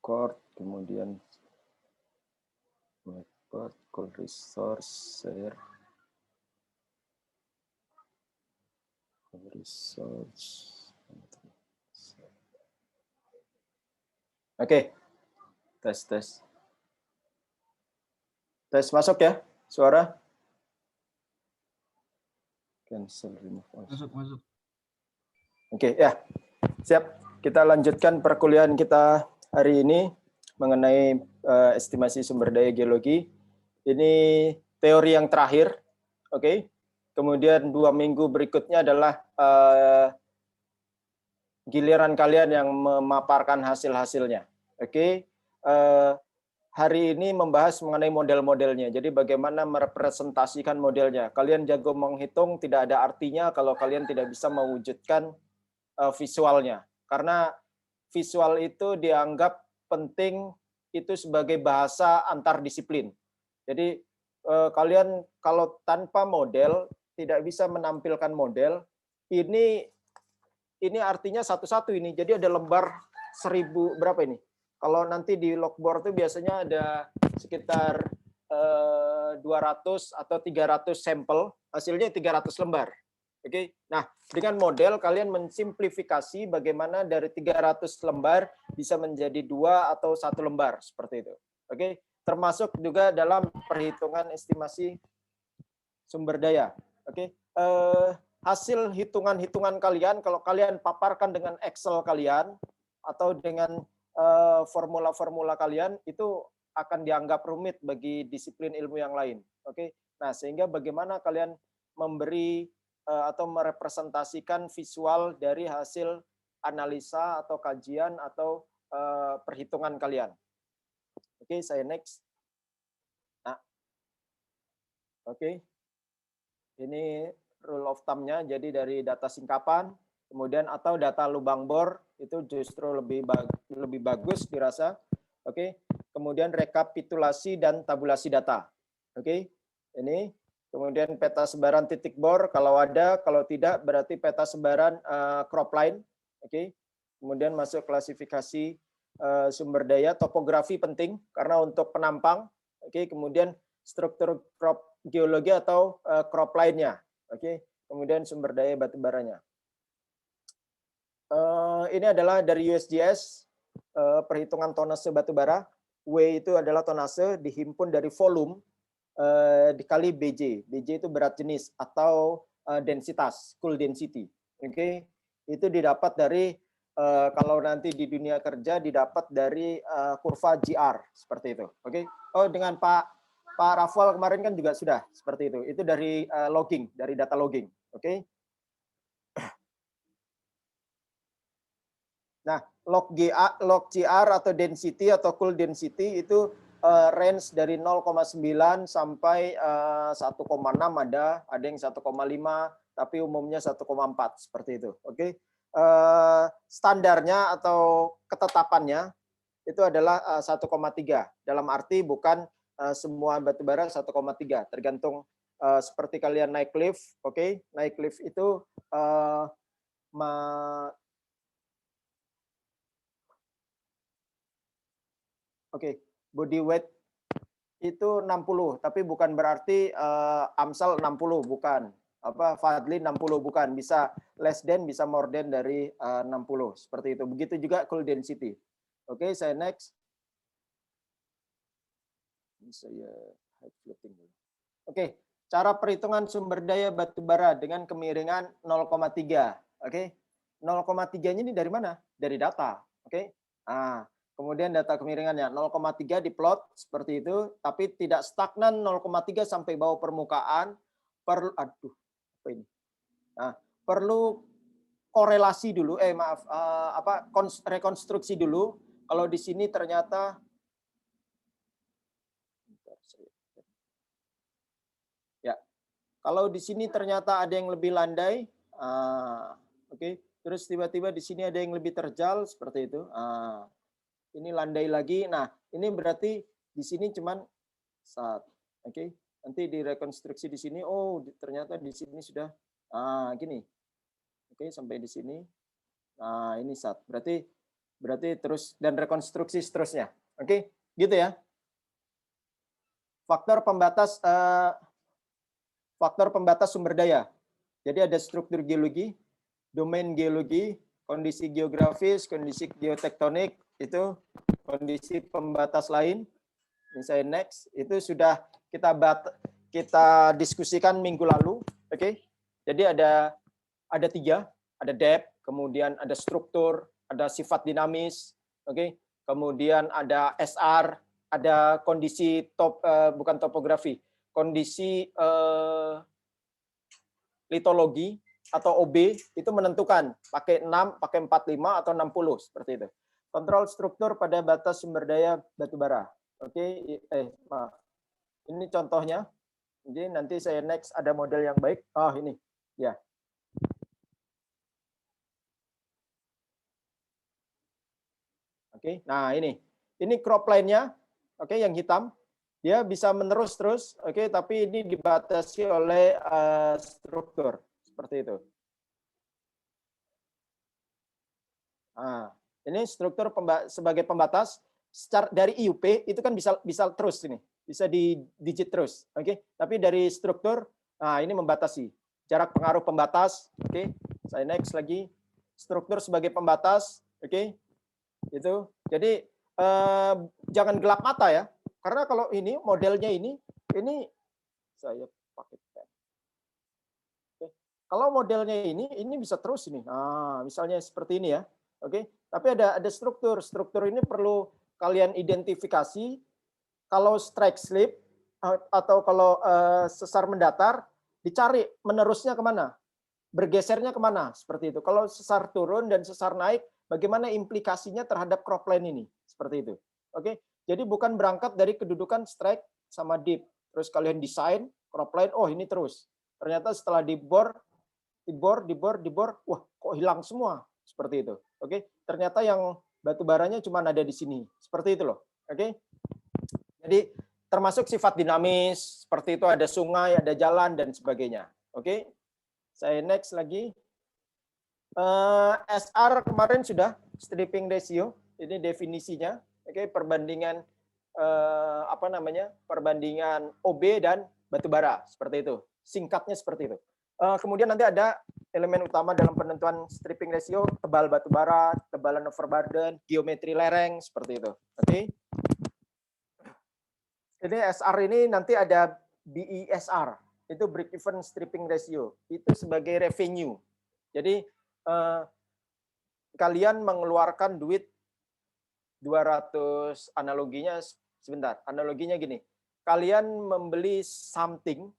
record, kemudian record, call resource, share, call resource. Oke, tes. Tes masuk ya, suara? Cancel, remove. Masuk. Oke, ya. Siap. Kita lanjutkan perkuliahan kita hari ini mengenai estimasi sumber daya geologi. Ini teori yang terakhir. Oke. Kemudian 2 minggu berikutnya adalah giliran kalian yang memaparkan hasil-hasilnya. Oke. Hari ini membahas mengenai model-modelnya. Jadi bagaimana merepresentasikan modelnya. Kalian jago menghitung, tidak ada artinya kalau kalian tidak bisa mewujudkan visualnya. Karena visual itu dianggap penting itu sebagai bahasa antar disiplin. Jadi kalian kalau tanpa model, tidak bisa menampilkan model, ini artinya satu-satu ini. Jadi ada lembar 1000 berapa ini? Kalau nanti di logboard itu biasanya ada sekitar 200 atau 300 sampel, hasilnya 300 lembar. Oke. Nah, dengan model kalian mensimplifikasi bagaimana dari 300 lembar bisa menjadi 2 atau 1 lembar seperti itu. Oke. Termasuk juga dalam perhitungan estimasi sumber daya. Oke. Hasil hitungan-hitungan kalian kalau kalian paparkan dengan Excel kalian atau dengan formula-formula kalian itu akan dianggap rumit bagi disiplin ilmu yang lain. Oke. Nah, sehingga bagaimana kalian memberi atau merepresentasikan visual dari hasil analisa atau kajian atau perhitungan kalian. Oke, saya next. Nah, oke. Ini rule of thumb-nya, jadi dari data singkapan, kemudian atau data lubang bor itu justru lebih bagus dirasa. Oke. Kemudian rekapitulasi dan tabulasi data. Oke. Ini kemudian peta sebaran titik bor kalau ada, kalau tidak berarti peta sebaran crop line. Oke. Kemudian masuk klasifikasi sumber daya, topografi penting karena untuk penampang. Oke. Kemudian struktur crop geologi atau crop line-nya. Oke. Kemudian sumber daya batubaranya. Ini adalah dari USGS perhitungan tonase batubara. W itu adalah tonase dihimpun dari volume dikali BJ. BJ itu berat jenis atau densitas, cool density. Oke. Itu didapat dari kalau nanti di dunia kerja didapat dari kurva GR seperti itu. Oke. Oh, dengan Pak Rafael kemarin kan juga sudah seperti itu. Itu dari logging, dari data logging. Oke. Nah, log GR atau density atau cool density itu range dari 0,9 sampai 1,6 ada yang 1,5 tapi umumnya 1,4 seperti itu. Oke. Standarnya atau ketetapannya itu adalah 1,3. Dalam arti bukan semua batubara 1,3, tergantung seperti kalian naik lift, oke. Naik lift itu Oke, body weight itu 60, tapi bukan berarti Amsal 60, bukan. Fadli 60, bukan. Bisa less than, bisa more than dari 60, seperti itu. Begitu juga cool density. Oke, saya next. Ini saya hide floating dulu. Oke, cara perhitungan sumber daya batubara dengan kemiringan 0,3. Oke, 0,3-nya ini dari mana? Dari data. Oke. Nah, kemudian data kemiringannya 0,3 diplot seperti itu, tapi tidak stagnan 0,3 sampai bawah permukaan. Perlu korelasi dulu, rekonstruksi dulu. Kalau di sini ternyata kalau di sini ternyata ada yang lebih landai, oke. Terus tiba-tiba di sini ada yang lebih terjal seperti itu. Ini landai lagi. Nah, ini berarti di sini cuman oke. Nanti direkonstruksi di sini. Oh, ternyata di sini sudah gini. Oke, sampai di sini. Nah, ini berarti berarti terus dan rekonstruksi seterusnya. Oke, gitu ya. Faktor pembatas sumber daya. Jadi ada struktur geologi, domain geologi, kondisi geografis, kondisi geotektonik, itu kondisi pembatas lain. Misalnya next, itu sudah kita diskusikan minggu lalu. Oke. Jadi ada 3, ada depth, kemudian ada struktur, ada sifat dinamis, oke. Kemudian ada SR, ada kondisi bukan topografi, kondisi litologi atau OB itu menentukan pakai 6, pakai 45 atau 60 seperti itu. Kontrol struktur pada batas sumber daya batubara. Oke, maaf. Ini contohnya. Jadi nanti saya next ada model yang baik. Oh, ini. Ya. Oke. Nah, ini crop line-nya. Oke, yang hitam. Dia bisa menerus terus, oke, tapi ini dibatasi oleh struktur seperti itu. Nah, ini struktur sebagai pembatas dari IUP itu kan bisa terus ini, bisa di digit terus, oke. Tapi dari struktur, nah ini membatasi jarak pengaruh pembatas, oke. Saya next lagi struktur sebagai pembatas, oke. Itu jadi jangan gelap mata ya. Karena kalau ini modelnya ini saya pakai pen. Oke. Kalau modelnya ini bisa terus ini. Nah, misalnya seperti ini ya. Oke. Tapi ada struktur. Struktur ini perlu kalian identifikasi. Kalau strike slip atau kalau sesar mendatar, dicari menerusnya kemana, bergesernya kemana, seperti itu. Kalau sesar turun dan sesar naik, bagaimana implikasinya terhadap cropline ini, seperti itu. Oke. Jadi bukan berangkat dari kedudukan strike sama dip. Terus kalian desain cropline, oh ini terus. Ternyata setelah dibor, wah kok hilang semua. Seperti itu. Oke. Ternyata yang batu baranya cuma ada di sini. Seperti itu loh. Oke. Jadi termasuk sifat dinamis, seperti itu ada sungai, ada jalan, dan sebagainya. Oke. Saya next lagi. SR kemarin sudah, stripping ratio. Ini definisinya. Oke, perbandingan perbandingan OB dan batubara seperti itu. Singkatnya seperti itu. Kemudian nanti ada elemen utama dalam penentuan stripping ratio, tebal batubara, tebalan overburden, geometri lereng seperti itu. Oke. Ini SR ini nanti ada BESR, itu break even stripping ratio. Itu sebagai revenue. Jadi kalian mengeluarkan duit 200, analoginya gini, kalian membeli something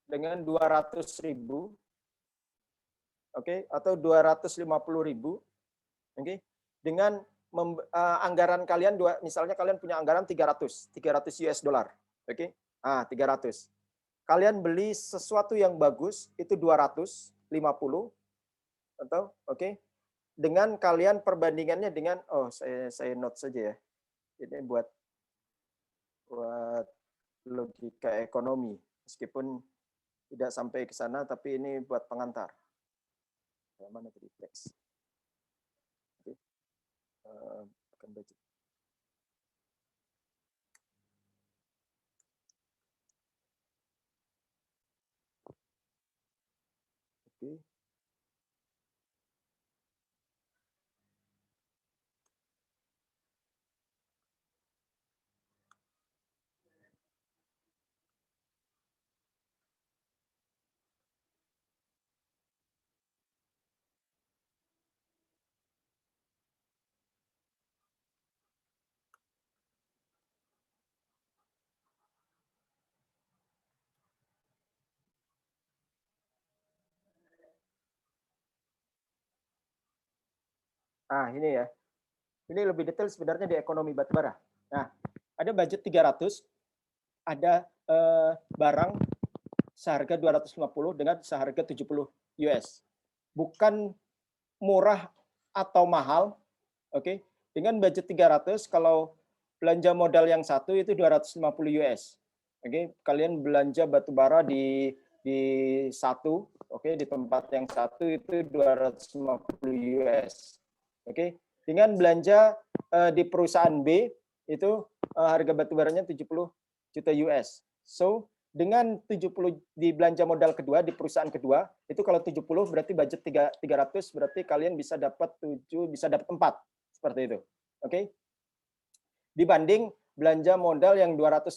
dengan 200.000, oke, atau 250.000, oke, dengan anggaran kalian misalnya kalian punya anggaran 300 US dollar, oke, 300, kalian beli sesuatu yang bagus itu 250, atau oke, dengan kalian perbandingannya dengan saya note saja ya. Ini buat logika ekonomi meskipun tidak sampai ke sana, tapi ini buat pengantar. Mana tadi teks? Oke. Bukan budget. Oke. Ini ya. Ini lebih detail sebenarnya di ekonomi batubara. Nah, ada budget 300, ada barang seharga 250 dengan seharga 70 US. Bukan murah atau mahal, oke. Dengan budget 300, kalau belanja modal yang satu itu 250 US. Oke, kalian belanja batubara di satu, oke, di tempat yang satu itu 250 US. Oke. Dengan belanja di perusahaan B itu harga batubaranya 70 juta US. So, dengan 70 di belanja modal kedua di perusahaan kedua, itu kalau 70 berarti budget 300, berarti kalian bisa dapat 7, bisa dapat 4 seperti itu. Oke. Dibanding belanja modal yang 250.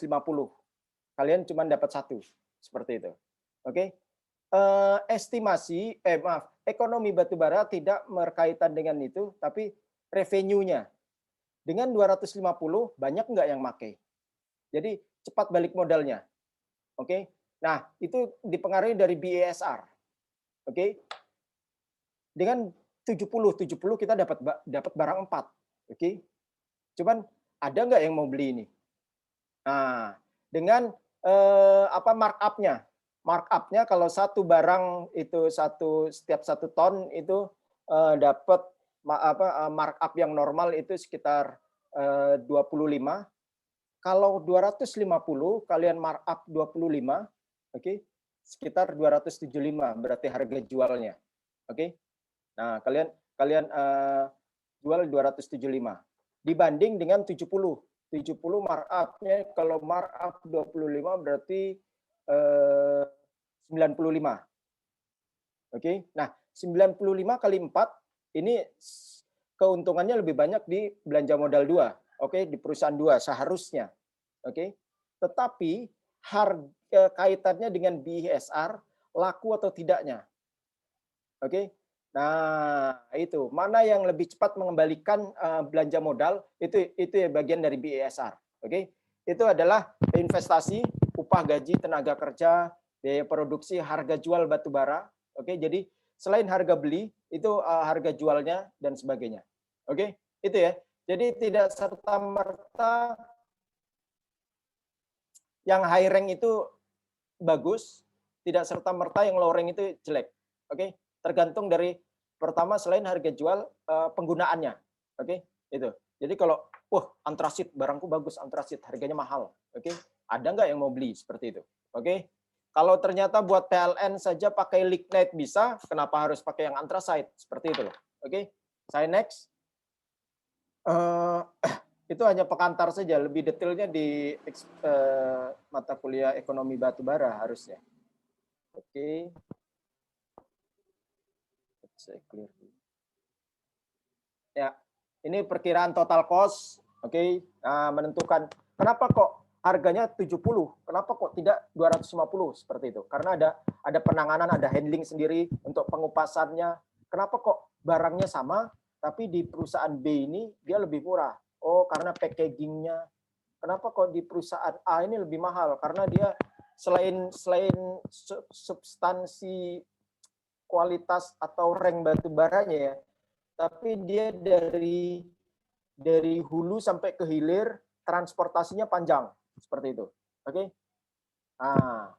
Kalian cuma dapat 1 seperti itu. Oke. Ekonomi batubara tidak berkaitan dengan itu, tapi revenue-nya. Dengan 250 banyak nggak yang pakai? Jadi cepat balik modalnya. Oke. Nah, itu dipengaruhi dari BESR. Oke. Dengan 70 kita dapat barang 4. Oke. Cuman ada nggak yang mau beli ini? Nah, dengan markup-nya. Markup-nya kalau satu barang itu setiap 1 ton itu dapat markup yang normal itu sekitar 25. Kalau 250 kalian markup 25, oke, sekitar 275 berarti harga jualnya. Oke. Nah, kalian jual 275 dibanding dengan 70. 70 markup-nya kalau markup 25 berarti 95. Oke. Nah, 95 kali 4 ini keuntungannya lebih banyak di belanja modal 2. Oke, di perusahaan 2 seharusnya. Oke. Tetapi kaitannya dengan BESR laku atau tidaknya. Oke. Nah, itu mana yang lebih cepat mengembalikan belanja modal itu ya bagian dari BESR. Oke. Itu adalah investasi, upah gaji, tenaga kerja, biaya produksi, harga jual batu bara. Oke. Jadi selain harga beli itu harga jualnya dan sebagainya. Oke. Itu ya. Jadi tidak serta merta yang high rank itu bagus, tidak serta merta yang low rank itu jelek. Oke. Tergantung dari pertama selain harga jual penggunaannya. Oke, itu. Jadi kalau antrasit barangku bagus, antrasit harganya mahal. Oke. Ada nggak yang mau beli seperti itu? Oke. Kalau ternyata buat PLN saja pakai lignite bisa, kenapa harus pakai yang anthracite? Seperti itu loh. Oke. Saya next. Itu hanya pengantar saja, lebih detailnya di mata kuliah ekonomi batubara harusnya. Oke. Saya clear. Ya, ini perkiraan total cost. Oke. Nah, menentukan kenapa kok harganya 70, kenapa kok tidak 250 seperti itu? Karena ada penanganan, ada handling sendiri untuk pengupasannya. Kenapa kok barangnya sama tapi di perusahaan B ini dia lebih murah? Oh, karena packagingnya. Kenapa kok di perusahaan A ini lebih mahal? Karena dia selain substansi kualitas atau rank batu baranya ya, tapi dia dari hulu sampai ke hilir transportasinya panjang seperti itu. Oke. Nah,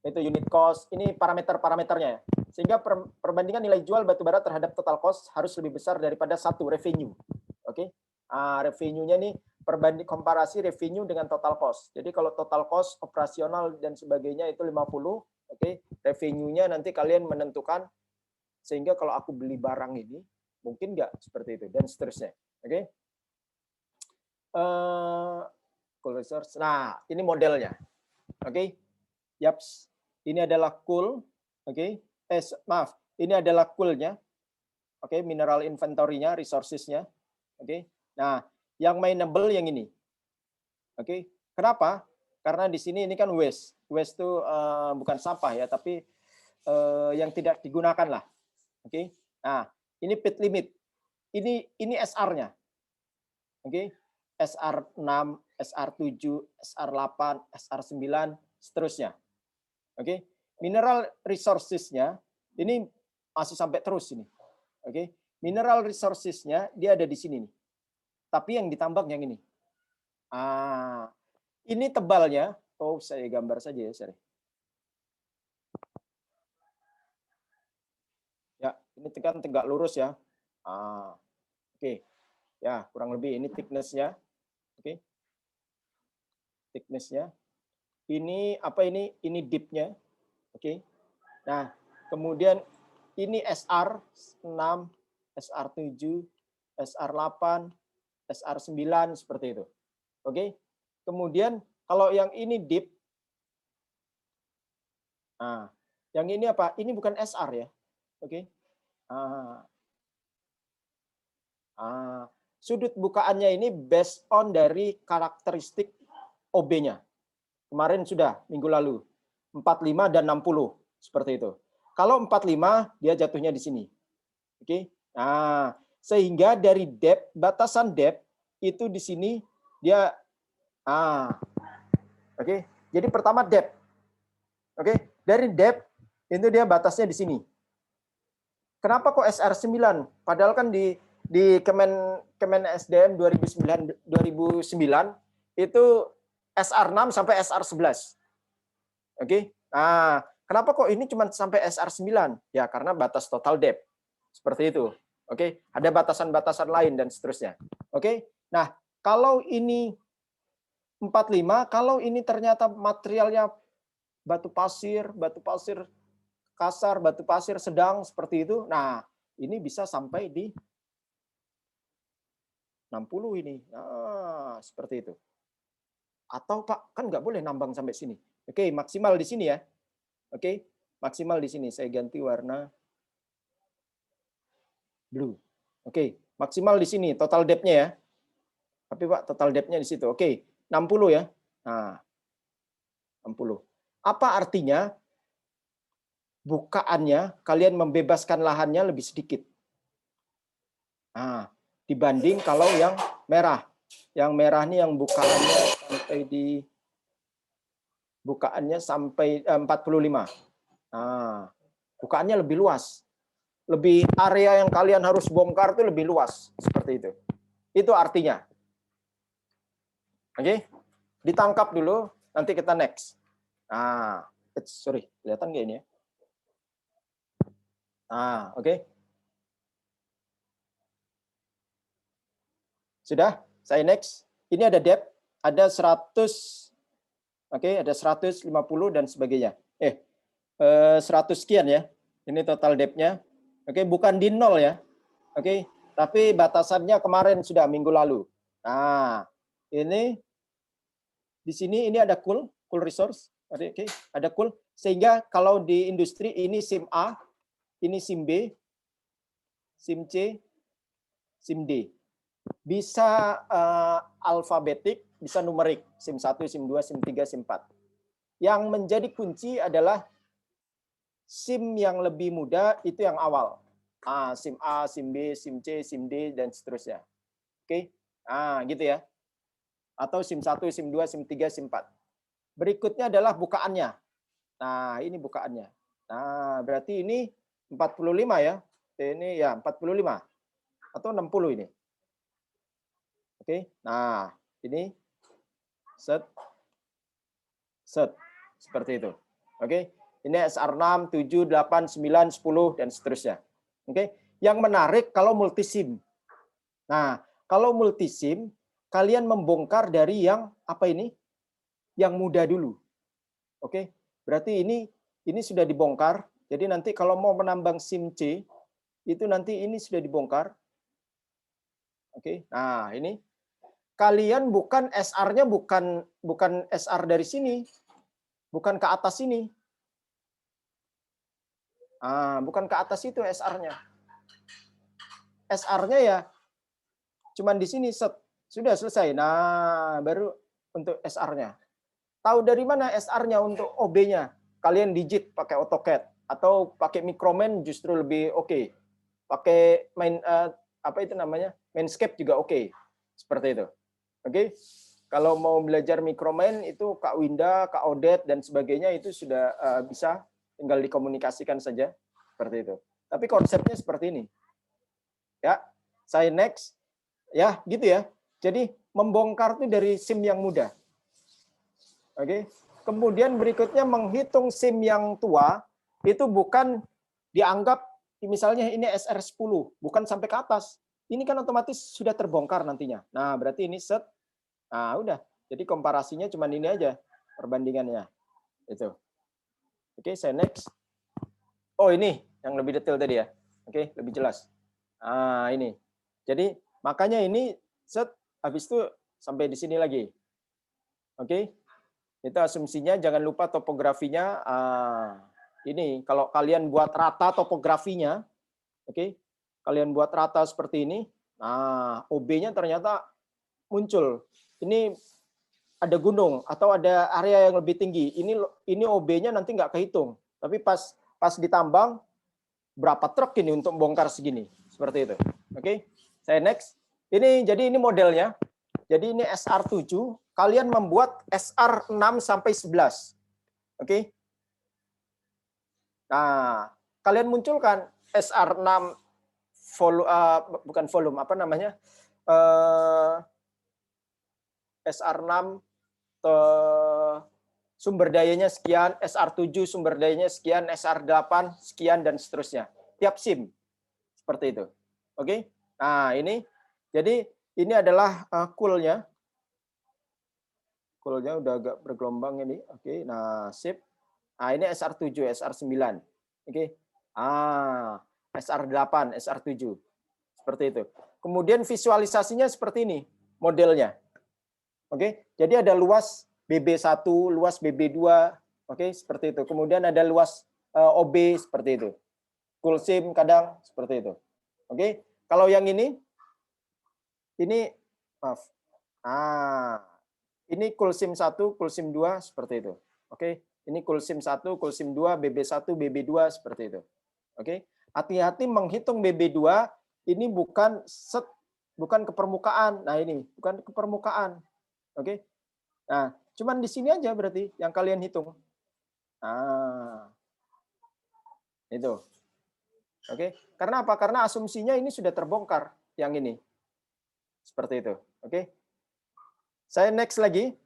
itu unit cost. Ini parameter-parameternya ya. Sehingga perbandingan nilai jual batubara terhadap total cost harus lebih besar daripada 1 revenue. Oke. Revenue-nya nih komparasi revenue dengan total cost. Jadi kalau total cost operasional dan sebagainya itu 50, oke, revenue-nya nanti kalian menentukan sehingga kalau aku beli barang ini mungkin nggak seperti itu dan seterusnya. Oke. Nah, ini modelnya. Oke. Yaps. Ini adalah cool. Oke. Maaf, ini adalah cool-nya. Oke, mineral inventory-nya, resources-nya. Oke. Nah, yang mainable yang ini. Oke. Kenapa? Karena di sini ini kan waste. Waste itu bukan sampah ya, tapi yang tidak digunakan lah. Oke. Nah, ini pit limit. Ini SR-nya. Oke. SR6, SR7, SR8, SR9, seterusnya. Oke. Mineral resources-nya ini masih sampai terus ini. Oke. Mineral resources-nya dia ada di sini nih. Tapi yang ditambang yang ini. Ini tebalnya. Oh, saya gambar saja ya, sorry. Ya, ini tekan tegak lurus ya. Oke. Ya, kurang lebih ini thickness-nya. Oke. Thickness-nya. Ini apa ini? Ini deep-nya. Oke. Nah, kemudian ini SR6, SR7, SR8, SR9 seperti itu. Oke. Kemudian kalau yang ini deep, nah, yang ini apa? Ini bukan SR ya. Oke. Sudut bukaannya ini based on dari karakteristik OB-nya. Kemarin sudah minggu lalu 45 dan 60 seperti itu. Kalau 45 dia jatuhnya di sini. Oke. Nah, sehingga dari depth, batasan depth itu di sini dia oke. Jadi pertama depth. Oke, dari depth itu dia batasnya di sini. Kenapa kok SR9? Padahal kan di Kemen SDM 2009 itu SR6 sampai SR11. Oke. Nah, kenapa kok ini cuma sampai SR9? Ya, karena batas total depth. Seperti itu. Oke, ada batasan-batasan lain dan seterusnya. Oke. Nah, kalau ini 45, kalau ini ternyata materialnya batu pasir kasar, batu pasir sedang seperti itu. Nah, ini bisa sampai di 60 ini. Nah, seperti itu. Atau Pak, kan nggak boleh nambang sampai sini. Oke, maksimal di sini ya. Oke, maksimal di sini. Saya ganti warna blue. Oke, maksimal di sini total depth-nya ya. Tapi Pak, total depth-nya di situ. Oke, 60 ya. Nah, 60. Apa artinya? Bukaannya kalian membebaskan lahannya lebih sedikit. Nah, dibanding kalau yang merah. Yang merah ini yang bukaannya sampai 45. Nah, bukaannya lebih luas. Lebih area yang kalian harus bongkar itu lebih luas seperti itu. Itu artinya. Oke. Ditangkap dulu, nanti kita next. Nah, sorry, kelihatan nggak ini ya? Nah, oke. Sudah, saya next. Ini ada depth, ada 100, oke, ada 150 dan sebagainya. 100 sekian ya. Ini total depth-nya. Oke, bukan di nol ya. Oke, tapi batasannya kemarin sudah minggu lalu. Nah, ini di sini ini ada cool resource. Oke, ada cool. Sehingga kalau di industri ini SIM A, ini SIM B, SIM C, SIM D. Bisa alfabetik, bisa numerik, SIM 1, SIM 2, SIM 3, SIM 4. Yang menjadi kunci adalah SIM yang lebih muda itu yang awal. SIM A, SIM B, SIM C, SIM D, dan seterusnya. Oke, gitu ya. Atau SIM 1, SIM 2, SIM 3, SIM 4. Berikutnya adalah bukaannya. Nah, ini bukaannya. Nah, berarti ini 45 ya. Ini ya 45 atau 60 ini. Oke. Nah, ini set seperti itu. Oke. Ini SR6, 7, 8, 9, 10 dan seterusnya. Oke. Yang menarik kalau multisim. Nah, kalau multisim kalian membongkar dari yang apa ini? Yang muda dulu. Oke. Berarti ini sudah dibongkar. Jadi nanti kalau mau menambang SIM C itu nanti ini sudah dibongkar. Oke. Nah, ini kalian bukan SR-nya bukan SR dari sini. Bukan ke atas ini. Bukan ke atas itu SR-nya. SR-nya ya cuman di sini set. Sudah selesai. Nah, baru untuk SR-nya. Tahu dari mana SR-nya untuk OB-nya? Kalian digit pakai AutoCAD atau pakai Microman justru lebih oke. Pakai apa itu namanya? Mainscape juga oke. Seperti itu. Oke. Kalau mau belajar Microman itu Kak Winda, Kak Odet dan sebagainya itu sudah bisa, tinggal dikomunikasikan saja seperti itu. Tapi konsepnya seperti ini. Ya, saya next. Ya, gitu ya. Jadi membongkar itu dari SIM yang muda. Oke. Kemudian berikutnya menghitung SIM yang tua itu bukan dianggap misalnya ini SR10, bukan sampai ke atas. Ini kan otomatis sudah terbongkar nantinya. Nah, berarti ini set. Nah, udah. Jadi komparasinya cuma ini aja perbandingannya. Itu. Oke, saya next. Oh, ini yang lebih detail tadi ya. Oke, lebih jelas. Ini. Jadi Makanya ini set habis itu sampai di sini lagi. Oke. Itu asumsinya, jangan lupa topografinya. Ini kalau kalian buat rata topografinya, oke. Kalian buat rata seperti ini. Nah, OB-nya ternyata muncul. Ini ada gunung atau ada area yang lebih tinggi. Ini OB-nya nanti nggak kehitung. Tapi pas ditambang berapa truk ini untuk bongkar segini. Seperti itu. Oke. Saya next. Jadi ini modelnya. Jadi ini SR7, kalian membuat SR6 sampai 11. Oke. Nah, kalian munculkan SR6 bukan volume, apa namanya? SR6 sumber dayanya sekian, SR7 sumber dayanya sekian, SR8 sekian dan seterusnya. Tiap SIM. Seperti itu. Oke. Nah, ini jadi ini adalah coolnya. Coolnya udah agak bergelombang ini. Oke. Nah, sip. Nah, ini SR7, SR9. Oke. SR8, SR7. Seperti itu. Kemudian visualisasinya seperti ini modelnya. Oke. Jadi ada luas BB1, luas BB2, oke, seperti itu. Kemudian ada luas OB seperti itu. Cool SIM kadang seperti itu. Oke. Kalau yang ini maaf. Ini cool SIM 1, cool SIM 2 seperti itu. Oke. Ini cool SIM 1, cool SIM 2, BB1, BB2 seperti itu. Oke. Hati-hati menghitung BB2 ini bukan ke permukaan. Nah, ini bukan ke permukaan. Oke. Nah, cuman di sini aja berarti yang kalian hitung. Nah. Itu. Oke. Karena apa? Karena asumsinya ini sudah terbongkar yang ini. Seperti itu. Oke. Saya next lagi.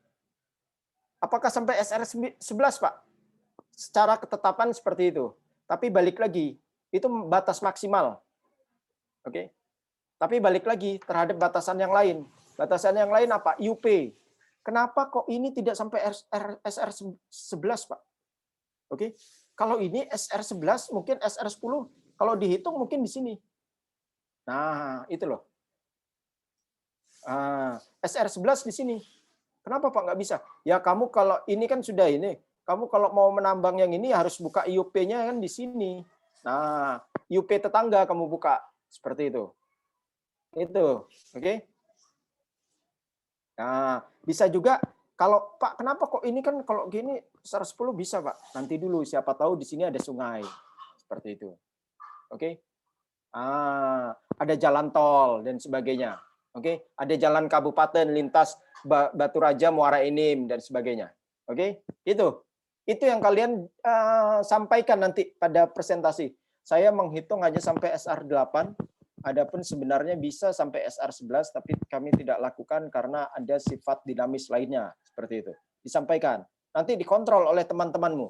Apakah sampai SR11, Pak? Secara ketetapan seperti itu. Tapi balik lagi, itu batas maksimal. Oke. Tapi balik lagi terhadap batasan yang lain. Batasan yang lain apa? UP. Kenapa kok ini tidak sampai SR11, Pak? Oke. Kalau ini SR11, mungkin SR10. Kalau dihitung mungkin di sini. Nah, itu loh. SR11 di sini. Kenapa Pak nggak bisa? Ya kamu kalau ini kan sudah ini. Kamu kalau mau menambang yang ini harus buka IUP-nya kan di sini. Nah, IUP tetangga kamu buka. Seperti itu. Itu. Oke. Nah, bisa juga kalau Pak, kenapa kok ini kan kalau gini SR10 bisa Pak? Nanti dulu, siapa tahu di sini ada sungai. Seperti itu. Oke. Ada jalan tol dan sebagainya. Oke, ada jalan kabupaten lintas Batu Raja, Muara Enim dan sebagainya. Oke, itu yang kalian sampaikan nanti pada presentasi. Saya menghitung hanya sampai SR8, adapun sebenarnya bisa sampai SR11, tapi kami tidak lakukan karena ada sifat dinamis lainnya seperti itu. Disampaikan, nanti dikontrol oleh teman-temanmu.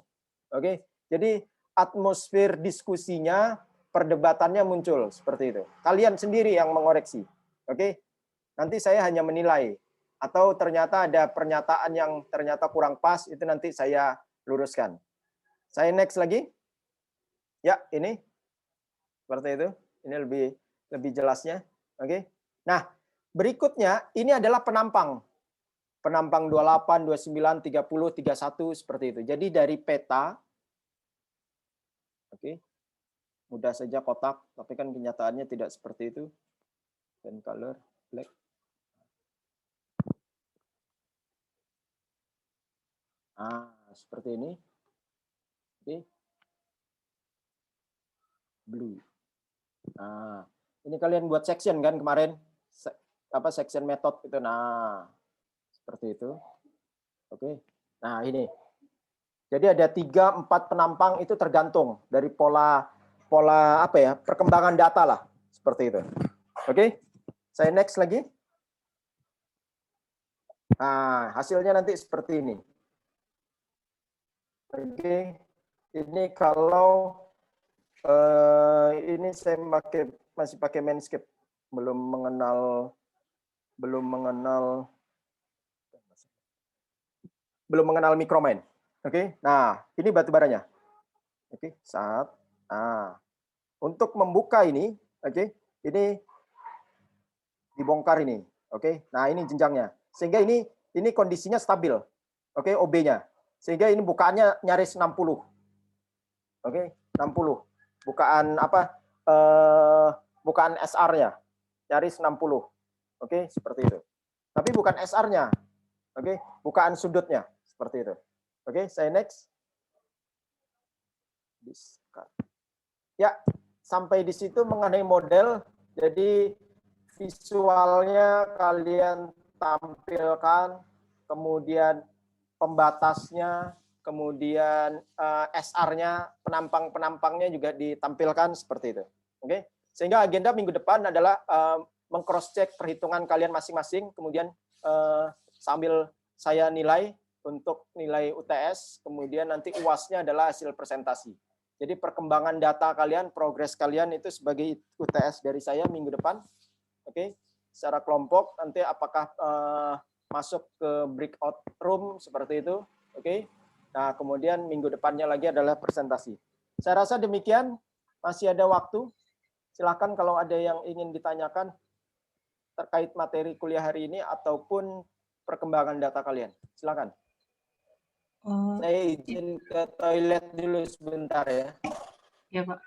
Oke, jadi atmosfer diskusinya, perdebatannya muncul seperti itu. Kalian sendiri yang mengoreksi. Oke. Nanti saya hanya menilai atau ternyata ada pernyataan yang ternyata kurang pas, itu nanti saya luruskan. Saya next lagi. Ya, ini seperti itu. Ini lebih jelasnya. Oke. Nah, berikutnya ini adalah penampang. Penampang 28, 29, 30, 31 seperti itu. Jadi dari peta, oke. Mudah saja kotak, tapi kan kenyataannya tidak seperti itu. Dan color black. Seperti ini. Oke. Blue. Nah, ini kalian buat section kan kemarin? Section method itu. Nah, seperti itu. Oke. Nah, ini. Jadi ada 3-4 penampang itu tergantung dari pola perkembangan data lah. Seperti itu. Oke. Saya next lagi. Nah, hasilnya nanti seperti ini. Oke. Ini kalau ini saya masih pakai Manscape, belum mengenal Micromine. Oke. Nah, ini batu baranya. Oke, saat. Nah, untuk membuka ini, oke, ini dibongkar ini. Oke. Nah, ini jenjangnya. Sehingga ini kondisinya stabil. Oke, OB-nya. Sehingga ini bukaannya nyaris 60. Oke, 60. Bukaan apa? Bukaan SR-nya nyaris 60. Oke, seperti itu. Tapi bukan SR-nya. Oke, bukaan sudutnya seperti itu. Oke, saya next. Ya, sampai di situ mengenai model. Jadi visualnya kalian tampilkan, kemudian pembatasnya, kemudian SR-nya, penampang-penampangnya juga ditampilkan seperti itu. Oke, sehingga agenda minggu depan adalah meng-cross check perhitungan kalian masing-masing, kemudian sambil saya nilai untuk nilai UTS, kemudian nanti UAS-nya adalah hasil presentasi. Jadi perkembangan data kalian, progres kalian itu sebagai UTS dari saya minggu depan. Oke, secara kelompok nanti apakah masuk ke breakout room seperti itu. Oke. Nah, kemudian minggu depannya lagi adalah presentasi. Saya rasa demikian, masih ada waktu. Silakan kalau ada yang ingin ditanyakan terkait materi kuliah hari ini ataupun perkembangan data kalian. Silakan. Saya izin ke toilet dulu sebentar ya. Ya, Pak.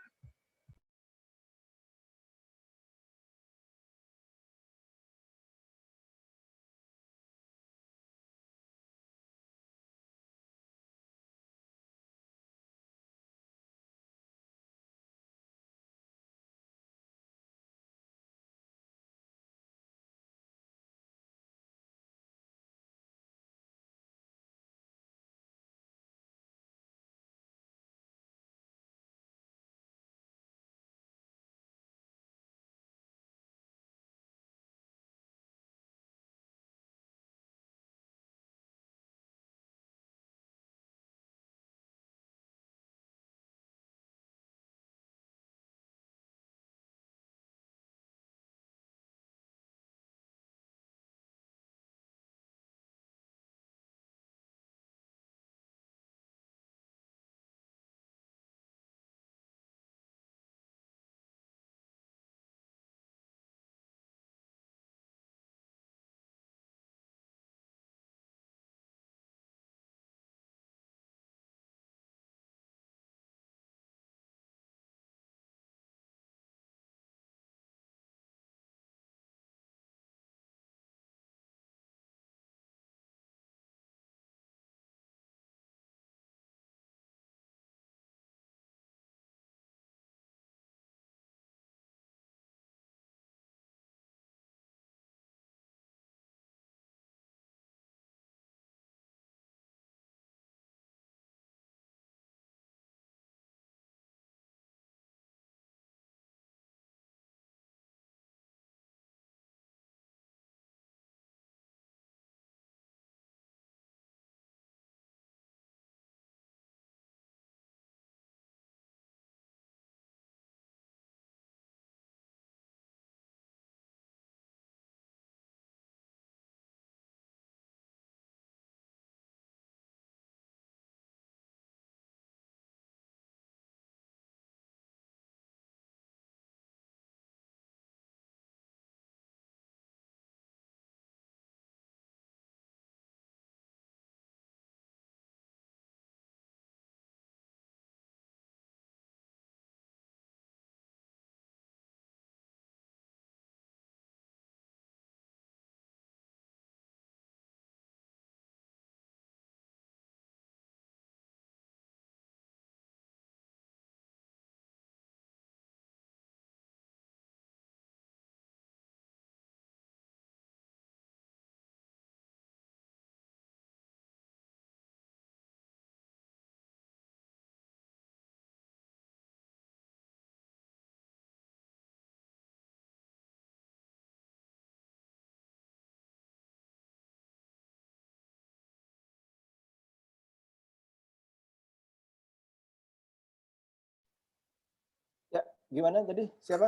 Ya, gimana tadi? Siapa?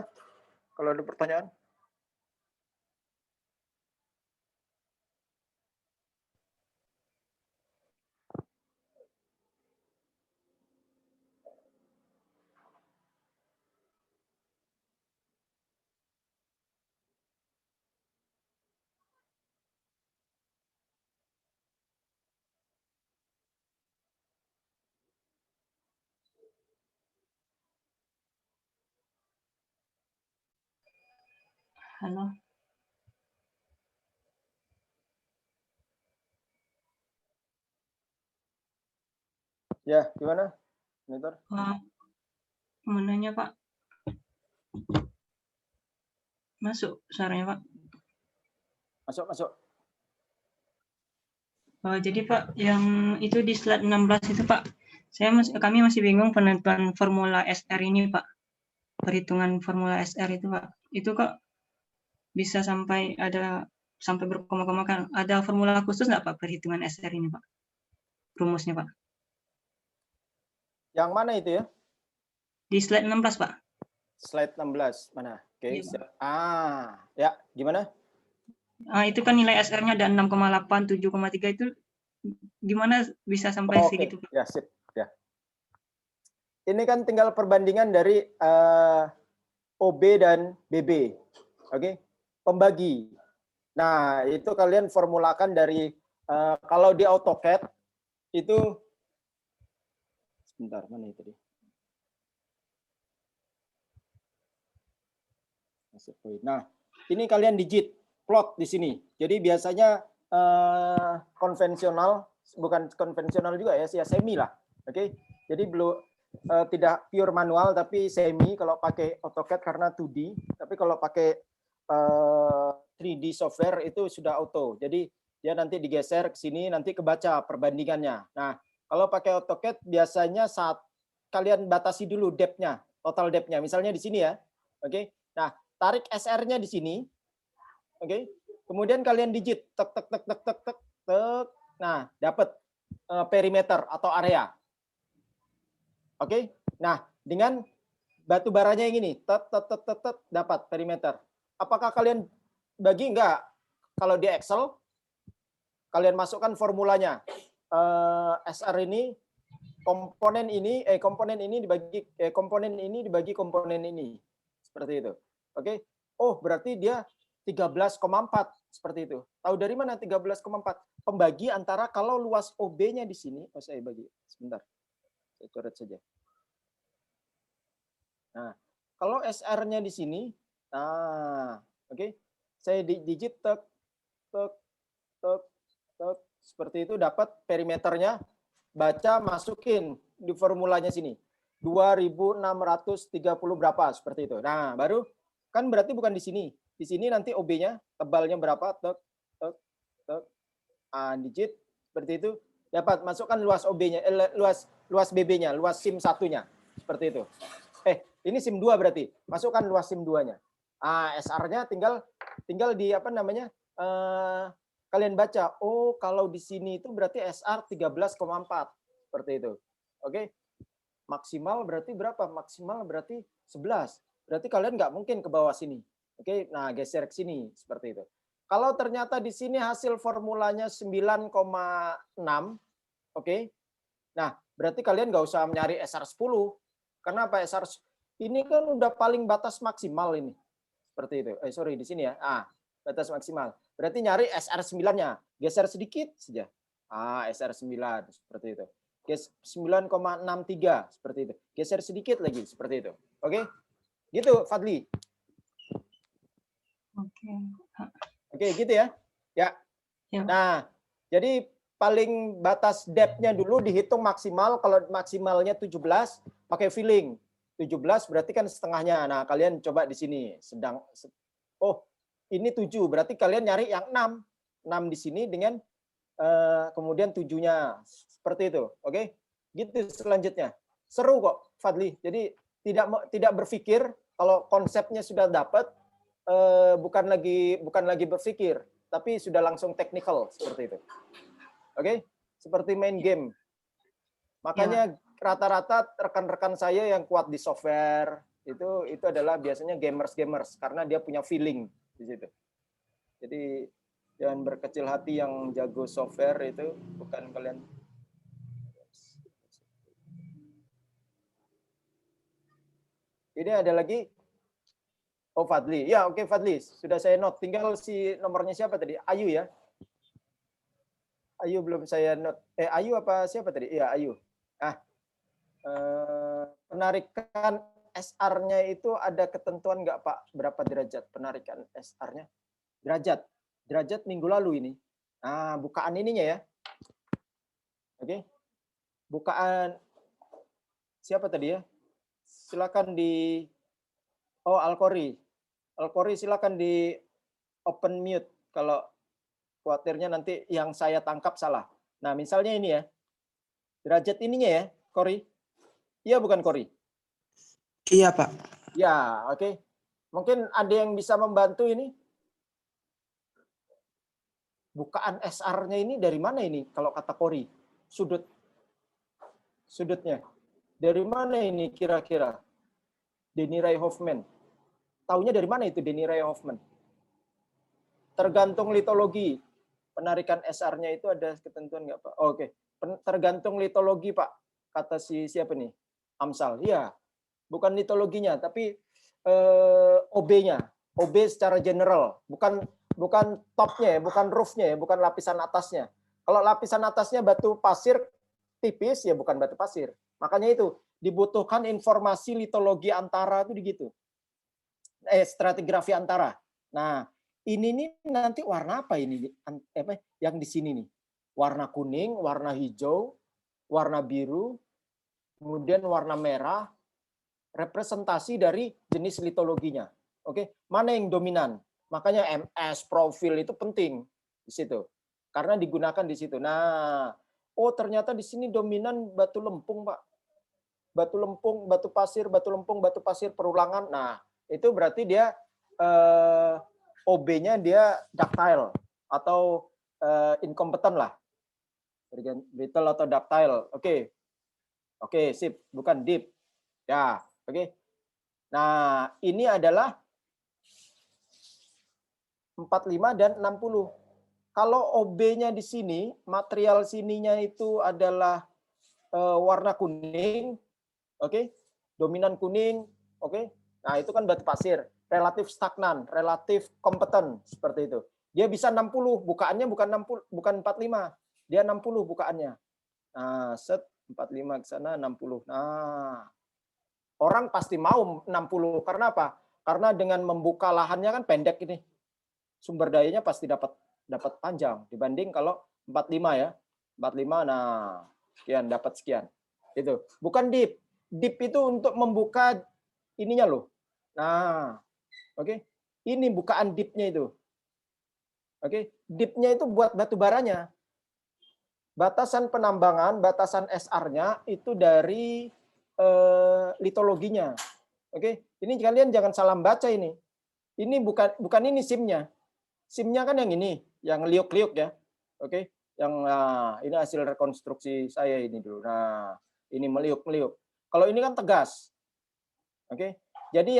Kalau ada pertanyaan? Halo. Ya, gimana? Monitor. Mau nanya Pak. Masuk suaranya Pak. Masuk, masuk. Jadi Pak, yang itu di slide 16 itu Pak, kami masih bingung penentuan formula SR ini Pak. Perhitungan formula SR itu Pak. Itu kok bisa sampai berkoma-koma kan? Ada formula khusus nggak Pak perhitungan SR ini Pak? Rumusnya Pak. Yang mana itu ya? Di slide 16 Pak. Slide 16 mana? Oke, Iya, Pak. ya, gimana? Itu kan nilai SR-nya ada 6,8, 7,3 itu gimana bisa sampai segitu Pak? Ya, sip, ya. Ini kan tinggal perbandingan dari OB dan BB. Oke, pembagi. Nah, itu kalian formulakan dari kalau di AutoCAD itu sebentar, mana itu dia? Nah, ini kalian digit plot di sini. Jadi biasanya konvensional, bukan konvensional juga ya, semi lah. Oke. Jadi belum tidak pure manual tapi semi kalau pakai AutoCAD karena 2D, tapi kalau pakai 3D software itu sudah auto. Jadi dia nanti digeser ke sini, nanti kebaca perbandingannya. Nah, kalau pakai AutoCAD biasanya saat kalian batasi dulu depth-nya, total depth-nya. Misalnya di sini ya. Oke. Nah, tarik SR-nya di sini. Oke. Kemudian kalian digit tek tek tek tek tek tek tek. Nah, dapat perimeter atau area. Oke. Nah, dengan batu baranya yang ini, tet tet tet tet, tet dapat perimeter. Apakah kalian bagi enggak? Kalau di Excel kalian masukkan formulanya. SR ini komponen ini dibagi komponen ini. Seperti itu. Oke. Oh, berarti dia 13,4 seperti itu. Tahu dari mana 13,4? Pembagi antara kalau luas OB-nya di sini, saya bagi sebentar. Saya coret saja. Nah, kalau SR-nya di sini, nah, oke. Saya digit tek tek tek tek seperti itu dapat perimeternya, baca masukin di formulanya sini. 2630 berapa seperti itu. Nah, baru kan berarti bukan di sini. Di sini nanti OB-nya tebalnya berapa? Tek tek tek. Digit seperti itu dapat masukkan luas OB-nya, luas BB-nya, luas SIM satunya seperti itu. Ini SIM 2 berarti. Masukkan luas SIM 2-nya. SR-nya tinggal di apa namanya? Kalian baca, oh kalau di sini itu berarti SR 13,4 seperti itu. Oke. Maksimal berarti berapa? Maksimal berarti 11. Berarti kalian nggak mungkin ke bawah sini. Oke, nah geser ke sini seperti itu. Kalau ternyata di sini hasil formulanya 9,6, oke. Nah, berarti kalian nggak usah nyari SR 10. Kenapa SR ini kan udah paling batas maksimal ini. Seperti itu. Sorry di sini ya. Batas maksimal. Berarti nyari SR 9-nya. Geser sedikit saja. SR 9 seperti itu. 9,63 seperti itu. Geser sedikit lagi seperti itu. Oke? Gitu Fadli. Oke, gitu ya. Ya. Nah, jadi paling batas depth-nya dulu dihitung maksimal. Kalau maksimalnya 17 pakai filling. 17 berarti kan setengahnya. Nah, kalian coba di sini ini 7, berarti kalian nyari yang 6. 6 di sini dengan kemudian 7-nya. Seperti itu. Oke? Gitu selanjutnya. Seru kok, Fadli. Jadi tidak berpikir kalau konsepnya sudah dapat, bukan lagi berpikir, tapi sudah langsung technical seperti itu. Oke? Seperti main game. Makanya rata-rata rekan-rekan saya yang kuat di software itu adalah biasanya gamers karena dia punya feeling di situ. Jadi jangan berkecil hati yang jago software itu bukan kalian. Ini ada lagi. Oh, Fadli. Ya, oke Fadli. Sudah saya note. Tinggal si nomornya siapa tadi? Ayu ya? Ayu belum saya note. Ayu apa siapa tadi? Iya, Ayu. Penarikan SR-nya itu ada ketentuan nggak Pak? Berapa derajat penarikan SR-nya? Derajat minggu lalu ini. Nah, bukaan ininya ya. Oke. Bukaan siapa tadi ya? Silakan di Alkori. Alkori silakan di open mute kalau khawatirnya nanti yang saya tangkap salah. Nah, misalnya ini ya. Derajat ininya ya, Kori. Iya bukan Kori? Iya, Pak. Ya, oke. Mungkin ada yang bisa membantu ini? Bukaan SR-nya ini dari mana ini kalau kata Kori? Sudutnya. Dari mana ini kira-kira? Denny Ray Hoffman. Taunya dari mana itu Denny Ray Hoffman? Tergantung litologi. Penarikan SR-nya itu ada ketentuan nggak Pak? Oke. Tergantung litologi Pak. Kata siapa nih? Amsal. Iya. Bukan litologinya, tapi OB-nya. OB secara general. Bukan topnya ya, bukan roof-nya ya, bukan lapisan atasnya. Kalau lapisan atasnya batu pasir tipis, ya bukan batu pasir. Makanya itu, dibutuhkan informasi litologi antara itu begitu. Stratigrafi antara. Nah, ini nih nanti warna apa ini? Yang di sini nih. Warna kuning, warna hijau, warna biru, kemudian warna merah, representasi dari jenis litologinya. Oke, mana yang dominan? Makanya MS profil itu penting di situ. Karena digunakan di situ. Nah, ternyata di sini dominan batu lempung, Pak. Batu lempung, batu pasir, batu lempung, batu pasir perulangan. Nah, itu berarti dia OB-nya dia ductile atau incompeten lah. Brittle atau ductile. Oke. Oke, sip, bukan deep. Ya, oke. Nah, ini adalah 45 dan 60. Kalau OB-nya di sini, material sininya itu adalah warna kuning, oke? Dominan kuning, oke? Nah, itu kan batu pasir, relatif stagnan, relatif kompeten seperti itu. Dia bisa 60, bukaannya bukan 60, bukan 45. Dia 60 bukaannya. Nah, set 45 ke sana 60. Nah, orang pasti mau 60 karena apa? Karena dengan membuka lahannya kan pendek ini. Sumber dayanya pasti dapat panjang dibanding kalau 45 ya. 45 nah sekian dapat sekian. Itu. Bukan deep. Deep itu untuk membuka ininya loh. Nah, oke. Ini bukaan deepnya itu. Oke, deepnya itu buat batu baranya. Batasan penambangan, batasan SR-nya itu dari litologinya. Oke, ini kalian jangan salah baca ini. Ini bukan ini SIM-nya. SIM-nya kan yang ini, yang liuk-liuk ya. Oke, yang ini hasil rekonstruksi saya ini dulu. Nah, ini meliuk-meliuk. Kalau ini kan tegas. Oke. Jadi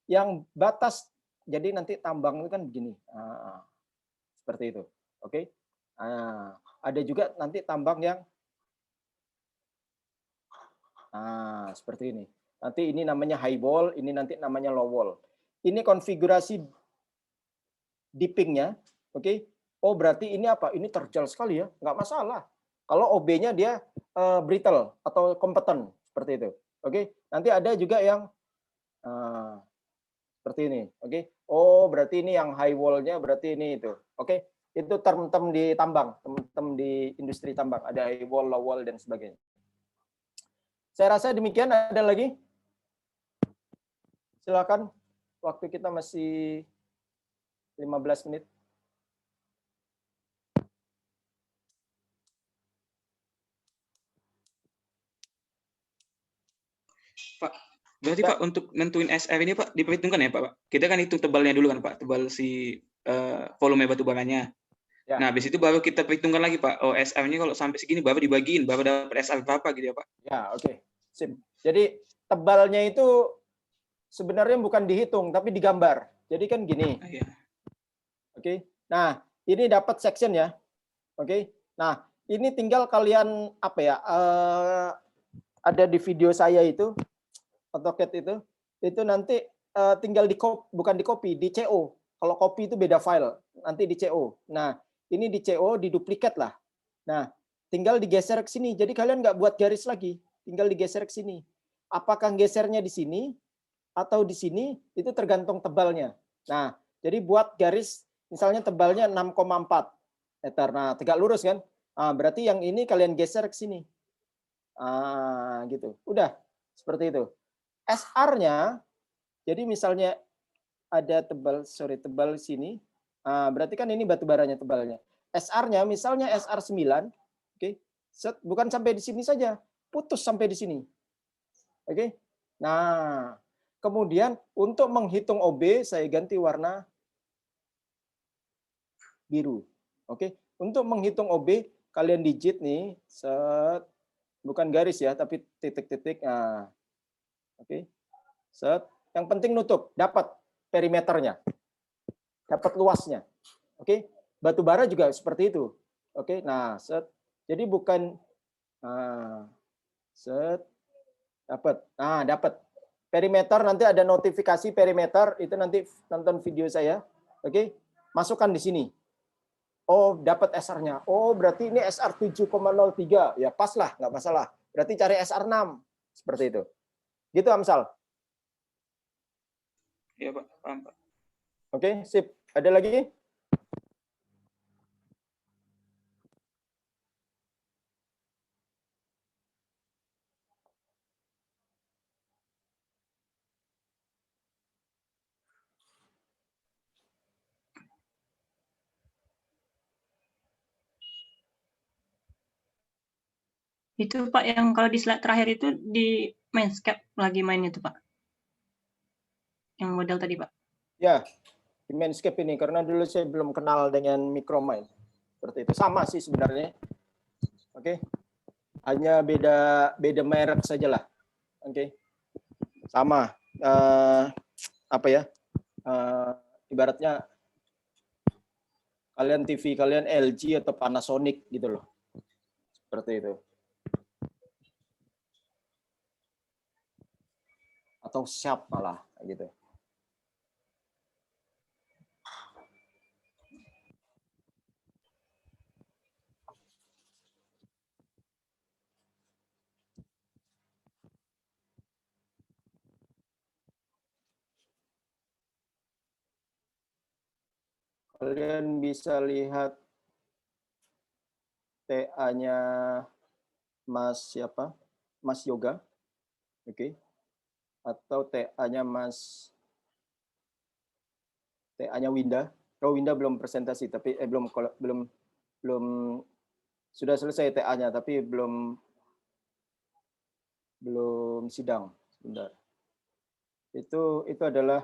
yang batas jadi nanti tambang itu kan begini. Seperti itu. Oke. Ada juga nanti tambang yang seperti ini. Nanti ini namanya high wall, ini nanti namanya low wall. Ini konfigurasi dippingnya, oke? Oh berarti ini apa? Ini terjal sekali ya, nggak masalah. Kalau OB-nya dia brittle atau kompeten seperti itu, oke? Nanti ada juga yang seperti ini, oke? Oh berarti ini yang high wall-nya berarti ini itu, oke? Itu term-term di tambang, term-term di industri tambang, ada high wall, low wall dan sebagainya. Saya rasa demikian. Ada lagi? Silakan. Waktu kita masih 15 menit. Pak, berarti Pak untuk nentuin SR ini Pak diperhitungkan ya Pak? Kita kan hitung tebalnya dulu kan Pak, tebal si volume batu baranya. Ya. Nah, habis itu baru kita perhitungkan lagi Pak. Oh, SR-nya kalau sampai segini baru dibagiin, baru dapat SR berapa gitu ya Pak? Ya, oke. Sip. Jadi tebalnya itu sebenarnya bukan dihitung tapi digambar. Jadi kan gini. Iya. Oke. Nah, ini dapat section ya. Oke. Nah, ini tinggal kalian apa ya? Ada di video saya itu AutoCAD itu nanti tinggal bukan di copy, di CO. Kalau copy itu beda file, nanti di CO. Nah, ini di CO diduplikat lah. Nah, tinggal digeser ke sini. Jadi kalian nggak buat garis lagi, tinggal digeser ke sini. Apakah gesernya di sini atau di sini itu tergantung tebalnya. Nah, jadi buat garis misalnya tebalnya 6,4 meter. Nah, tegak lurus kan? Nah, berarti yang ini kalian geser ke sini. Gitu. Udah, seperti itu. SR-nya, jadi misalnya ada tebal sini. Berarti kan ini batu baranya tebalnya. SR-nya misalnya SR 9, oke. Bukan sampai di sini saja, putus sampai di sini. Oke. Nah, kemudian untuk menghitung OB saya ganti warna biru. Oke. Untuk menghitung OB kalian digit nih, bukan garis ya, tapi titik-titik. Nah, oke. Yang penting nutup, dapat perimeternya, dapat luasnya. Oke. Batu bara juga seperti itu. Oke. Nah, jadi bukan dapat. Nah, dapat. Perimeter nanti ada notifikasi perimeter, itu nanti nonton video saya. Oke. Masukkan di sini. Oh, dapat SR-nya. Oh, berarti ini SR 7,03. Ya, pas lah, nggak masalah. Berarti cari SR 6. Seperti itu. Gitu, Amsal. Iya, Pak. Paham, Pak. Oke, sip. Ada lagi? Itu Pak yang kalau di slide terakhir itu di Mindscape lagi main itu Pak. Yang model tadi Pak. Ya, di Mindscape ini karena dulu saya belum kenal dengan Micromine. Seperti itu. Sama sih sebenarnya. Oke. Hanya beda merek saja lah. Oke. Sama. Apa ya? Ibaratnya kalian TV kalian LG atau Panasonic gitu loh. Seperti itu. Atau Sharp malah gitu. Kalian bisa lihat TA-nya Mas siapa? Mas Yoga. Oke. Atau TA-nya TA-nya Winda. Oh, Winda belum presentasi tapi belum sudah selesai TA-nya tapi belum sidang. Sebentar. Itu adalah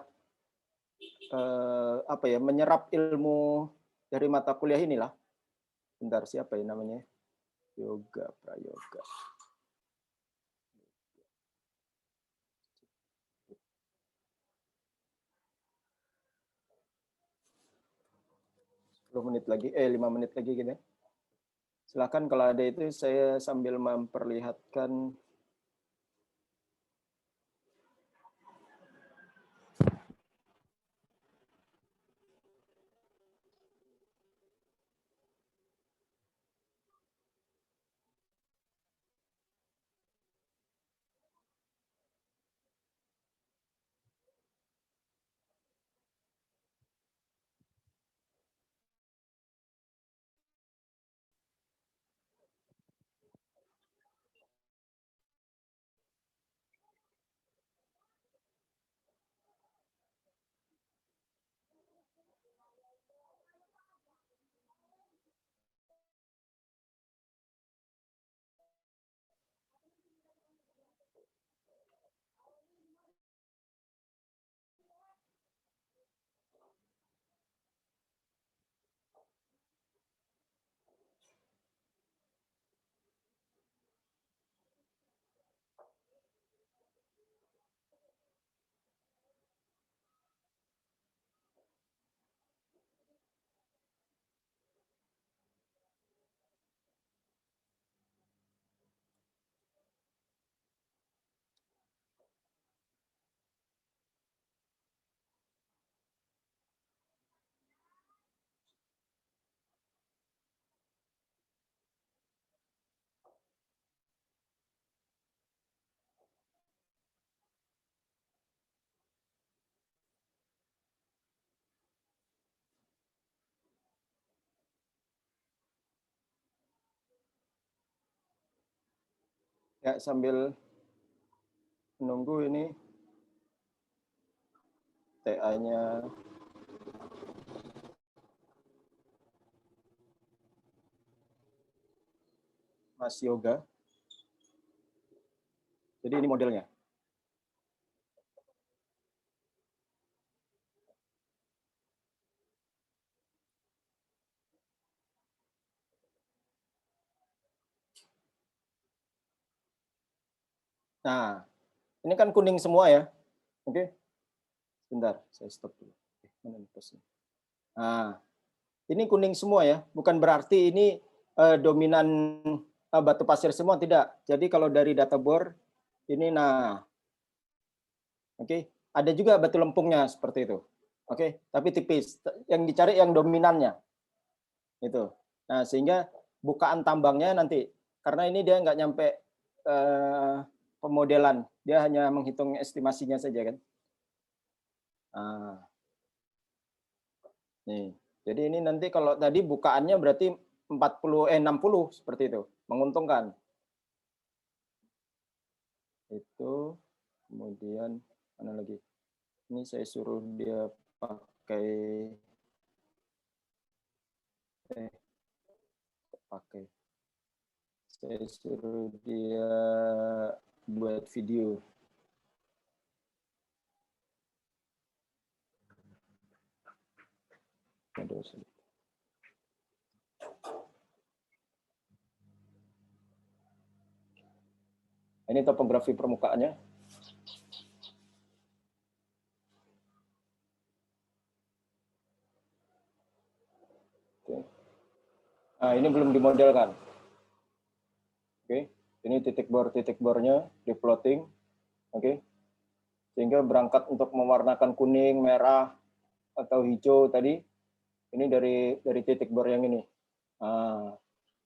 apa ya? Menyerap ilmu dari mata kuliah inilah. Bentar, siapa ya namanya? Yoga Prayoga. 10 menit lagi, 5 menit lagi gitu. Silakan kalau ada itu saya sambil memperlihatkan Ya, sambil menunggu ini TA-nya. Mas Yoga. Jadi ini modelnya. Nah, ini kan kuning semua ya. Oke. Sebentar, saya stop dulu. Mana nih posnya? Nah, ini kuning semua ya. Bukan berarti ini dominan batu pasir semua, tidak. Jadi kalau dari data bor ini, nah, oke, ada juga batu lempungnya seperti itu. Oke, tapi tipis. Yang dicari yang dominannya. Itu. Nah, sehingga bukaan tambangnya nanti, karena ini dia nggak nyampe pemodelan, dia hanya menghitung estimasinya saja kan. Nah, nih, jadi ini nanti kalau tadi bukaannya berarti 60 seperti itu, menguntungkan. Itu kemudian mana lagi? Ini saya suruh dia pakai saya suruh dia buat video. Ini topografi permukaannya. Nah, ini belum dimodelkan. Oke, ini titik bornya di plotting. Oke, sehingga berangkat untuk mewarnakan kuning, merah, atau hijau tadi. Ini dari titik bor yang ini. Nah,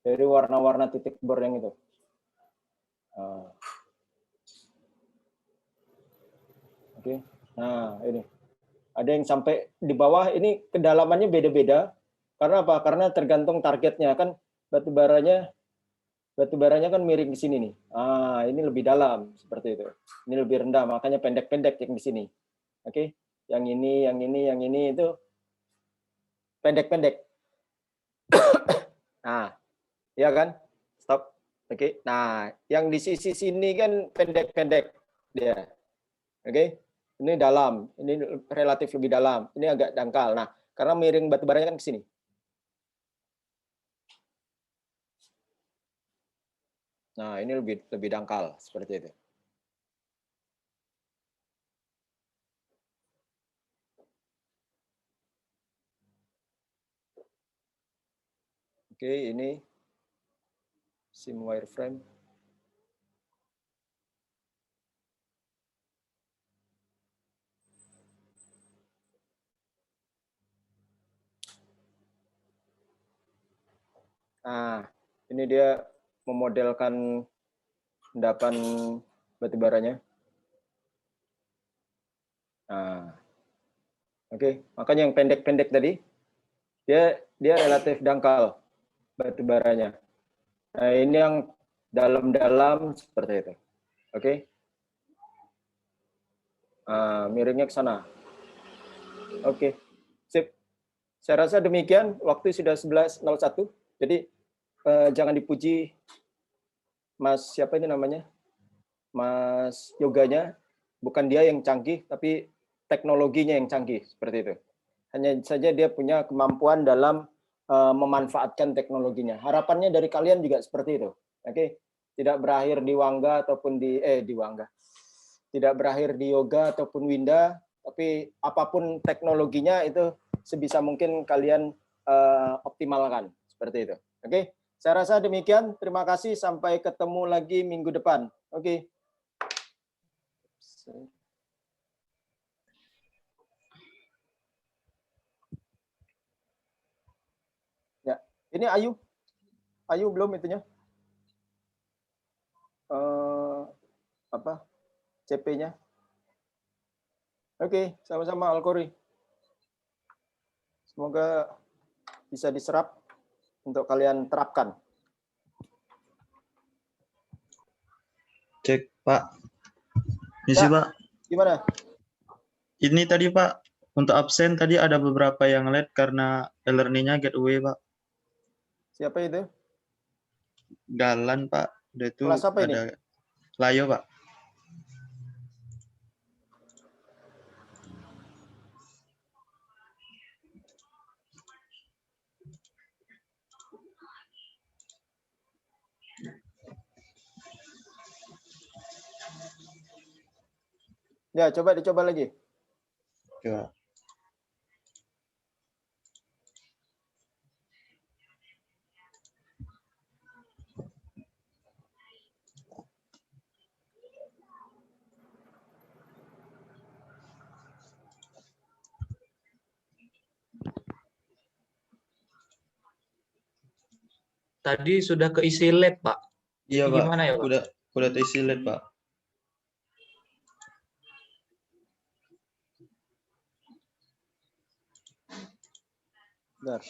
dari warna-warna titik bor yang itu. Nah. Oke, nah ini ada yang sampai di bawah, ini kedalamannya beda-beda. Karena apa? Karena tergantung targetnya kan, batu baranya kan miring ke sini nih. Ah, ini lebih dalam seperti itu. Ini lebih rendah, makanya pendek-pendek yang di sini. Oke, yang ini itu pendek-pendek. Nah, ya kan? Stop. Oke. Nah, yang di sisi sini kan pendek-pendek dia. Oke. Ini dalam, ini relatif lebih dalam, ini agak dangkal. Nah, karena miring batu baranya kan ke sini. Nah, ini lebih dangkal seperti itu. Oke, ini sim wireframe. Nah, ini dia memodelkan endapan batu baranya. Nah, oke, makanya yang pendek-pendek tadi dia relatif dangkal batu baranya. Nah, ini yang dalam-dalam seperti itu. Oke. Miringnya ke sana. Oke. Sip. Saya rasa demikian, waktu sudah 11.01. Jadi jangan dipuji Mas siapa ini namanya? Mas Yoganya, bukan dia yang canggih, tapi teknologinya yang canggih, seperti itu. Hanya saja dia punya kemampuan dalam memanfaatkan teknologinya. Harapannya dari kalian juga seperti itu. Oke, tidak berakhir di Wangga ataupun di Wangga. Tidak berakhir di Yoga ataupun Winda, tapi apapun teknologinya itu sebisa mungkin kalian optimalkan, seperti itu. Oke, saya rasa demikian. Terima kasih, sampai ketemu lagi minggu depan. Oke. Ya, ini Ayu belum itunya apa CP-nya. Oke, sama-sama Alkori. Semoga bisa diserap untuk kalian terapkan. Cek, Pak. Misi, Ya. Pak. Gimana? Ini tadi, Pak, untuk absen tadi ada beberapa yang late karena e-learning-nya get away, Pak. Siapa itu? Galan, Pak. Udah itu Kelas apa ini? ada Layo, Pak. Ya, coba dicoba lagi. Oke, Pak. Tadi sudah keisi lab, Pak. Iya, Ini Pak. gimana ya, Pak? Udah terisi late, Pak. Bentar.